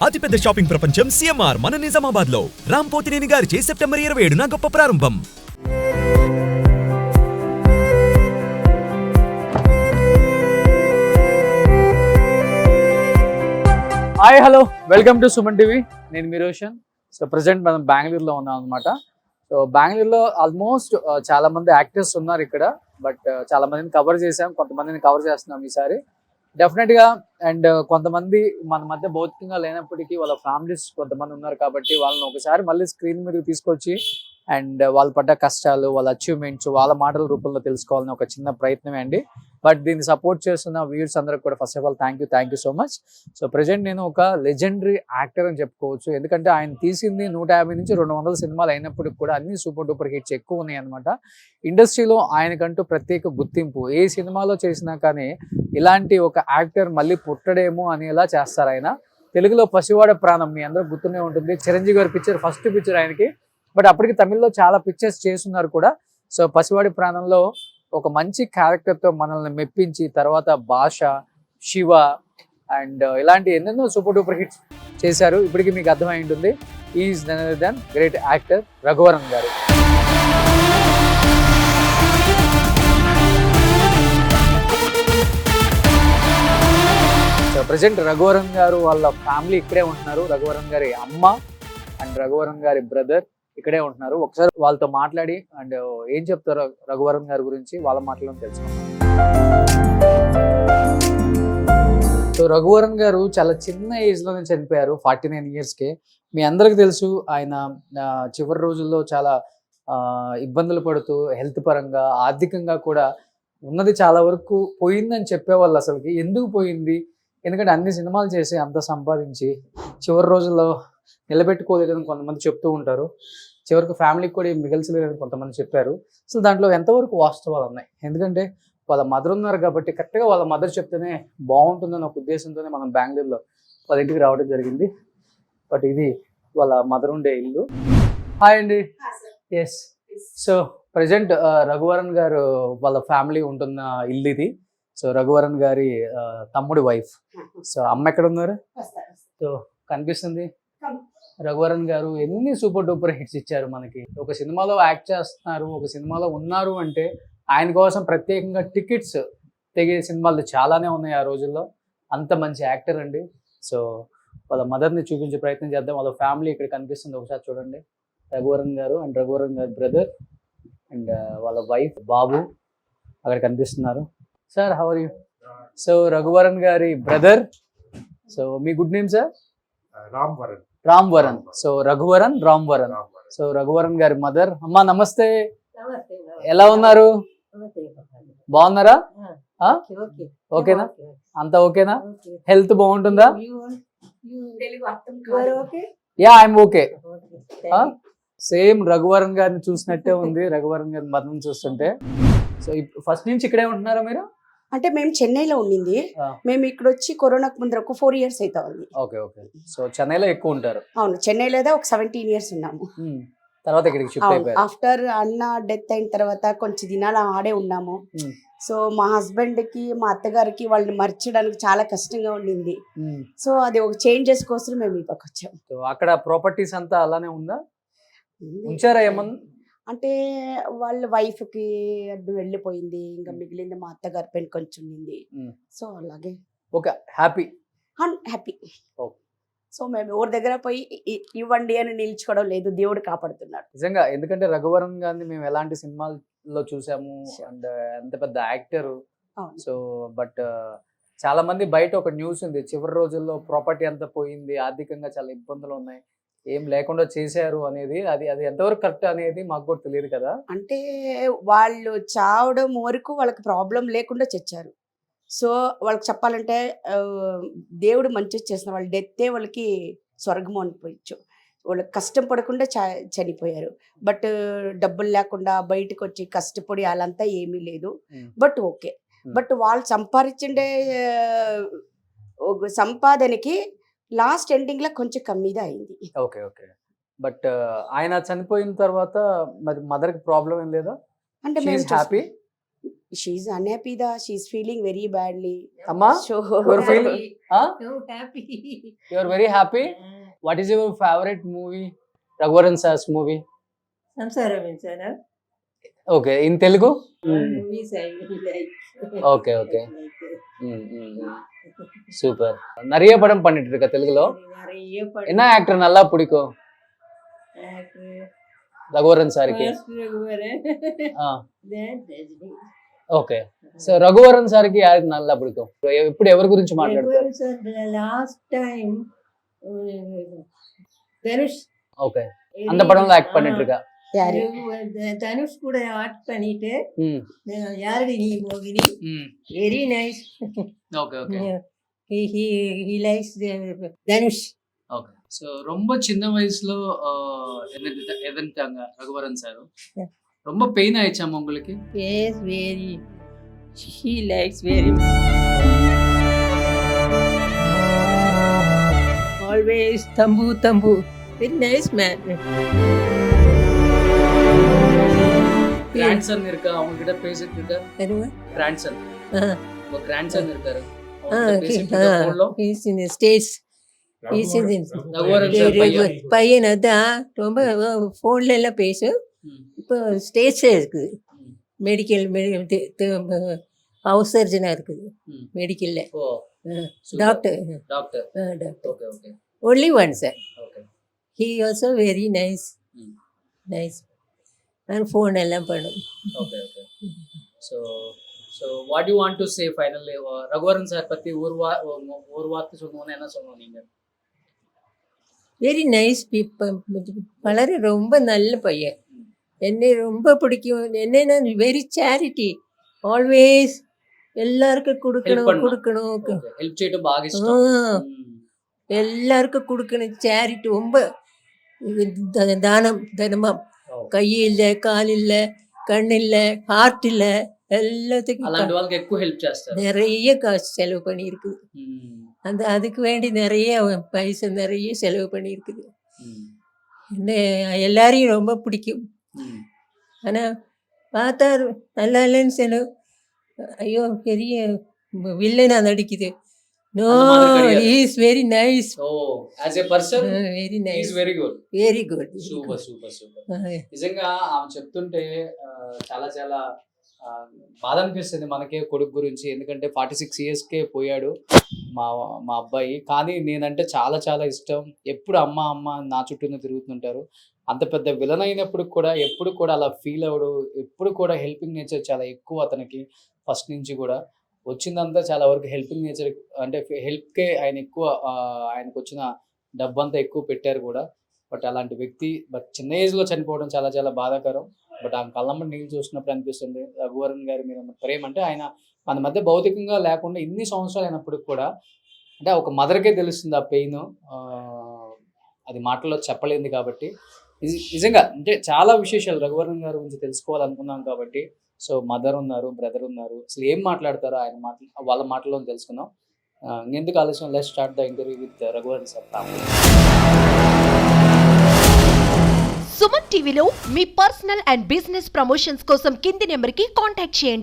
అతిపెద్ద షాపింగ్ ప్రపంచం సిఎంఆర్ మన నిజామాబాద్ లో రామ్ పోతినేని గారిచే సెప్టెంబర్ 27న గొప్ప ప్రారంభం. Hi hello welcome to Suman TV. నేను మీ రోషన్. సో ప్రజెంట్ మనం బెంగళూరులో ఉన్నాం అనమాట. సో బెంగళూరులో ఆల్మోస్ట్ చాలా మంది యాక్టర్స్ ఉన్నారు ఇక్కడ. బట్ చాలా మందిని కవర్ చేసాం, కొంతమందిని కవర్ చేస్తున్నాం ఈసారి డెఫినెట్గా. అండ్ కొంతమంది మన మధ్య భౌతికంగా లేనప్పటికీ వాళ్ళ ఫ్యామిలీస్ కొంతమంది ఉన్నారు కాబట్టి వాళ్ళని ఒకసారి మళ్ళీ స్క్రీన్ మీదకి తీసుకొచ్చి అండ్ వాళ్ళు పడ్డ కష్టాలు, వాళ్ళ అచీవ్మెంట్స్ వాళ్ళ మాటల రూపంలో తెలుసుకోవాలని ఒక చిన్న ప్రయత్నమే అండి. బట్ దీన్ని సపోర్ట్ చేస్తున్న వ్యూవర్స్ అందరికి కూడా first of all thank you so much. So present నేను ఒక లెజెండరీ యాక్టర్ అని చెప్పుకోవచ్చు. ఎందుకంటే ఆయన తీసింది 150 నుంచి 200 సినిమాలు అయినప్పటికి కూడా అన్ని సూపర్ డూపర్ హిట్స్ ఎక్కువ ఉన్నాయి అనమాట. ఇండస్ట్రీలో ఆయనకంటూ ప్రత్యేక గుర్తింపు. ఏ సినిమాలో చేసినా కానీ ఇలాంటి ఒక యాక్టర్ మళ్ళీ పుట్టడేమో అనేలా చేస్తారు ఆయన. తెలుగులో పసివాడ ప్రాణం మీ అందరూ గుర్తునే ఉంటుంది. చిరంజీవి గారి పిక్చర్ ఫస్ట్ పిక్చర్ ఆయనకి. బట్ అప్పటికి తమిళ్లో చాలా పిక్చర్స్ చేస్తున్నారు కూడా. సో పసివాడి ప్రాణంలో ఒక మంచి క్యారెక్టర్తో మనల్ని మెప్పించి తర్వాత భాష, శివ అండ్ ఇలాంటి ఎన్నెన్నో సూపర్ డూపర్ హిట్స్ చేశారు. ఇప్పటికీ మీకు అర్థమై ఉంటుంది. Is none other than great actor Raghuvaran garu. So present Raghuvaran గారు వాళ్ళ ఫ్యామిలీ ఇక్కడే ఉంటున్నారు. రఘువరన్ గారి అమ్మ అండ్ రఘువరన్ గారి బ్రదర్ ఇక్కడే ఉంటున్నారు. ఒకసారి వాళ్ళతో మాట్లాడి అండ్ ఏం చెప్తారో రఘువరన్ గారి గురించి వాళ్ళ మాటలను తెలుసుకుంటాం. సో రఘువరన్ గారు చాలా చిన్న ఏజ్లోనే చనిపోయారు, 49 ఇయర్స్కే. మీ అందరికి తెలుసు ఆయన చివరి రోజుల్లో చాలా ఇబ్బందులు పడుతూ హెల్త్ పరంగా ఆర్థికంగా కూడా ఉన్నది చాలా వరకు పోయిందని చెప్పేవాళ్ళు. అసలుకి ఎందుకు పోయింది, ఎందుకంటే అన్ని సినిమాలు చేసి అంత సంపాదించి చివరి రోజుల్లో నిలబెట్టుకోలేదని కొంతమంది చెప్తూ ఉంటారు. చివరికి ఫ్యామిలీకి కూడా మిగల్చలేదని కొంతమంది చెప్పారు. అసలు దాంట్లో ఎంతవరకు వాస్తవాలు ఉన్నాయి? ఎందుకంటే వాళ్ళ మదర్ ఉన్నారు కాబట్టి కరెక్ట్గా వాళ్ళ మదర్ చెప్తేనే బాగుంటుందని ఒక ఉద్దేశంతోనే మనం బెంగళూరులో వాళ్ళ ఇంటికి రావడం జరిగింది. బట్ ఇది వాళ్ళ మదర్ ఉండే ఇల్లు. హాయ్ అండి. ఎస్. సో ప్రజెంట్ రఘువరన్ గారు వాళ్ళ ఫ్యామిలీ ఉంటున్న ఇల్లు ఇది. సో రఘువరన్ గారి తమ్ముడి వైఫ్. సో అమ్మ ఎక్కడ ఉన్నారు? సో కనిపిస్తుంది. రఘువరన్ గారు ఎన్ని సూపర్ డూపర్ హిట్స్ ఇచ్చారు మనకి. ఒక సినిమాలో యాక్ట్ చేస్తున్నారు, ఒక సినిమాలో ఉన్నారు అంటే ఆయన కోసం ప్రత్యేకంగా టికెట్స్ తెగే సినిమాలు చాలానే ఉన్నాయి ఆ రోజుల్లో. అంత మంచి యాక్టర్ అండి. సో వాళ్ళ మదర్ని చూపించే ప్రయత్నం చేద్దాం. వాళ్ళ ఫ్యామిలీ ఇక్కడ కనిపిస్తుంది, ఒకసారి చూడండి. రఘువరన్ గారు and Raghuvaran garu brother and వాళ్ళ వైఫ్ బాబు అక్కడ కనిపిస్తున్నారు. Sir how are you? So Raghuvaran garu brother. So మీ good name sir? Ram Varan. So Raghuvaran, Ram Varan. So Raghuvaran garu mother. అమ్మా నమస్తే, ఎలా ఉన్నారు? బాగున్నారా? ఓకేనా? అంతా ఓకేనా? హెల్త్ బాగుంటుందా? Yeah I'm okay. Same Raghuvaran గారిని చూసినట్టే ఉంది, రఘువరన్ గారి మదర్ని చూస్తుంటే. సో ఫస్ట్ నుంచి ఇక్కడే ఉంటున్నారా మీరు? అంటే మేము చెన్నైలో ఉండింది. మేము ఇక్కడ వచ్చి కరోనాకు ముందర ఒక 4 years అయితే ఉంది. Okay okay. సో చెన్నైలో ఎక్కువ ఉంటారు? అవును, చెన్నైలో ఒక 17 years ఉన్నాము. తర్వాత ఇక్కడికి షిఫ్ట్ అయిపోయారు. ఆఫ్టర్ అన్న డెత్ అయిన తర్వాత కొంచెం దినాలు ఆడే ఉన్నాము. సో మా హస్బెండ్ కి మా అత్తగారికి వాళ్ళని మర్చడానికి చాలా కష్టంగా ఉండింది. సో అది ఒక చేంజెస్ కోసం మేము ఇక్కడికి వచ్చాము. సో అక్కడ ప్రాపర్టీస్ అంతా అలానే ఉందా, ఉంచారా ఏమన్నా? అంటే వాళ్ళ వైఫ్ కి అది వెళ్ళిపోయింది, ఇంకా మిగిలింది మా అత్తగారి పైన కొంచెం ఉంది. సో అలాగే ఓకే, హ్యాపీ. సో మేము ఎవరి దగ్గర పోయి ఇవ్వండి అని నిల్చుకోవడం లేదు, దేవుడు కాపాడుతున్నాడు నిజంగా. ఎందుకంటే రఘువరన్ గారిని మేము ఎలాంటి సినిమాల్లో చూసాము అండ్ ఎంత పెద్ద యాక్టర్. సో బట్ చాలా మంది బయట ఒక న్యూస్ ఉంది, చివరి రోజుల్లో ప్రాపర్టీ అంతా పోయింది, ఆర్థికంగా చాలా ఇబ్బందులు ఉన్నాయి, ఏం లేకుండా చేశారు అనేది. అది ఎంతవరకు కరెక్ట్ అనేది మాకు కూడా తెలియదు కదా. అంటే వాళ్ళు చావడం వరకు వాళ్ళకి ప్రాబ్లం లేకుండా చచ్చారు. సో వాళ్ళకి చెప్పాలంటే దేవుడు మంచి చేస్తున్నారు. వాళ్ళ డెత్తే వాళ్ళకి స్వర్గము అనిపించు. వాళ్ళకి కష్టం పడకుండా చనిపోయారు. బట్ డబ్బులు లేకుండా బయటకు వచ్చి కష్టపడి వాళ్ళంతా ఏమీ లేదు. But okay. బట్ వాళ్ళు సంపాదించే సంపాదనకి లాస్ట్ ఎండింగ్ లో కొంచెం కమ్మిగా అయింది. Okay okay. బట్ ఆయన చనిపోయిన తర్వాత మరి మదర్ కి ప్రాబ్లం ఏం లేదా? అంటే happy. She unhappy the she feeling very badly అమ్మా so your feeling So happy. Your very happy. What is your favourite movie? Raghuvaran sir's movie. Samsara Vinsana. Okay, in Telugu. All movies I really like. Okay okay, Like, super. நிறைய படம் பண்ணிட்டு இருக்க தெலுங்குல. நிறைய படம். என்ன actor நல்லா பிடிக்கும்? Actor. ரகுவரன் சாருக்கு. First Raghuvaran. Then Rajni. Okay, so Raghuvaran సార్కి యారికి నల్లా పిడికం? ఇప్పుడు ఎవరి గురించి మాట్లాడతారు? Raghuvaran sir, the last time Dhanush. Okay, அந்த படம்ல ஆக்ட் பண்ணிட்டு இருக்கா. தனுஷ் கூட ஆக்ட் பண்ணிட்டு யாரடி நீ மோகினி, very nice. Okay okay he likes Dhanush. Okay, so ரொம்ப சின்ன வயசுல எதன்ட்டாங்க ரகுவரன் சார். ரொம்ப பெயின் ஆயிடுச்சாமா உங்களுக்கு? Yes, very. She likes very. Always tambu. Very nice man. Grandson இருக்கா அவங்க கிட்ட பேசிட்டு இருக்கா? Anyone? கிராண்ட்சன், உங்க கிராண்ட்சன் இருக்காரு, He's in the States. He's in the Raghuvaran sir பையன். பையன் அதான் ரொம்ப ஃபோன்ல எல்லாம் பேசும். இப்போ ஸ்டேட்ஸே இருக்குது. மெடிக்கல் ஹவுஸ் சர்ஜனாக இருக்குது மெடிக்கலில். ஓ, doctor doctor. Doctor okay okay only one sir. Okay. He also very nice. Nice. நான் ஃபோன் எல்லாம் பண்ணும். Okay okay. So what you want to say finally? Raghuvaran sir பற்றி ஒரு வார்த்தை சொல்லணும்னா என்ன சொல்லணும் நீங்கள்? Very nice people. வளர ரொம்ப நல்ல பையன். என்னை ரொம்ப பிடிக்கும். என்னன்னா வெரி சேரிட்டி. ஆல்வேஸ் எல்லாருக்கும் கொடுக்கணும். ஹெல்ப் చేయడం బాగా ఇష్టం. எல்லாருக்கும் கொடுக்கணும். சேரிட்டி ரொம்ப தனமா. கை இல்லை, கால் இல்லை, கண் இல்லை, ஹார்ட் இல்லை, எல்லாத்துக்கும் అలాంటి వాళ్ళకి ఎక్కువ హెల్ప్ చేస్తారు. நிறைய காசு செலவு பண்ணியிருக்குது. அதுக்கு வேண்டி நிறைய பைசா நிறைய செலவு பண்ணியிருக்குது. என்ன எல்லாரையும் ரொம்ப பிடிக்கும். ஆனால் பார்த்தா நல்லா இல்லைன்னு செலவு. ஐயோ பெரிய வில்லனா நடிக்குது. No, is very nice. ఓ, as a person very is nice, very good. Very good. Super super super. నిజంగా ఆమె చెప్తుంటే చాలా చాలా బాధ అనిపిస్తుంది మనకే కొడుకు గురించి. ఎందుకంటే 46 yearsకే పోయాడు మా మా అబ్బాయి. కానీ నేనంటే చాలా చాలా ఇష్టం. ఎప్పుడు అమ్మ అమ్మ నా చుట్టూనే తిరుగుతుంటారు. అంత పెద్ద విలన్ అయినప్పుడు కూడా ఎప్పుడు కూడా అలా ఫీల్ అవ్వడు. ఎప్పుడు కూడా హెల్పింగ్ నేచర్ చాలా ఎక్కువ అతనికి ఫస్ట్ నుంచి కూడా. వచ్చిందంతా చాలా వరకు హెల్పింగ్ నేచర్, అంటే హెల్ప్కే ఆయన ఎక్కువ, ఆయనకు వచ్చిన డబ్బంతా ఎక్కువ పెట్టారు కూడా. బట్ అలాంటి వ్యక్తి చిన్న ఏజ్లో చనిపోవడం చాలా చాలా బాధాకరం. బట్ ఆ కళ్ళమ్మడి నీళ్ళు చూసినప్పుడు అనిపిస్తుంది రఘువరన్ గారి మీద ప్రేమ. అంటే ఆయన మన మధ్య భౌతికంగా లేకుండా ఇన్ని సంవత్సరాలు అయినప్పటికి కూడా, అంటే ఒక మదర్కే తెలుస్తుంది ఆ పెయిన్. అది మాటల్లో చెప్పలేంది. కాబట్టి నిజంగా అంటే చాలా విశేషాలు రఘువరన్ గారి గురించి తెలుసుకోవాలనుకున్నాం కాబట్టి. సో మదర్ ఉన్నారు, బ్రదర్ ఉన్నారు, అసలు ఏం మాట్లాడతారో ఆయన వాళ్ళ మాటల్లో తెలుసుకుందాం. ఎందుకు ఆలస్యం, let's start the interview with Raghuvaran sir. Suman టీవీలో మీ పర్సనల్ అండ్ బిజినెస్ ప్రమోషన్స్ కోసం కింది నెంబర్కి కాంటాక్ట్ చేయండి.